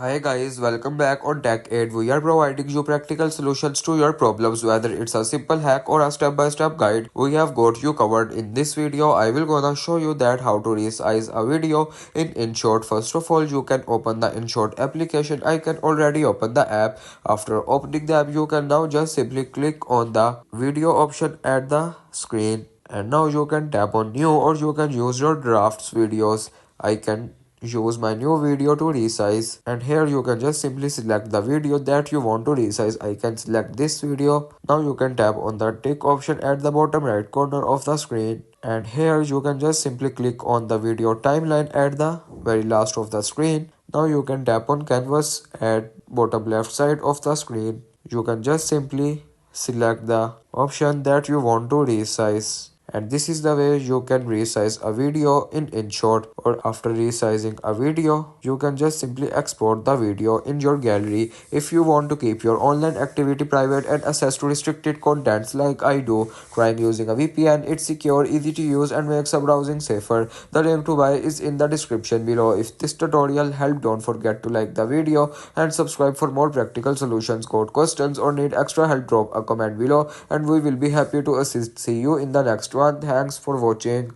Hi guys, welcome back on Tech Aid. We are providing you practical solutions to your problems, whether it's a simple hack or a step-by-step guide. We have got you covered. In this video, I will gonna show you that how to resize a video in Inshot. First of all, you can open the Inshot application. I can already open the app. After opening the app, you can now just simply click on the video option at the screen. And now you can tap on new, or you can use your drafts videos. I can use my new video to resize, and here you can just simply select the video that you want to resize. I can select this video. Now you can tap on the tick option at the bottom right corner of the screen, and here you can just simply click on the video timeline at the very last of the screen. Now you can tap on canvas at bottom left side of the screen. You can just simply select the option that you want to resize, and this is the way you can resize a video in Inshot. Or after resizing a video, you can just simply export the video in your gallery. If you want to keep your online activity private and access to restricted contents like I do, trying using a VPN. It's secure, easy to use, and makes a browsing safer. The link to buy is in the description below. If this tutorial helped, don't forget to like the video and subscribe for more practical solutions. Got questions or need extra help, drop a comment below and we will be happy to assist. See you in the next one. Thanks for watching.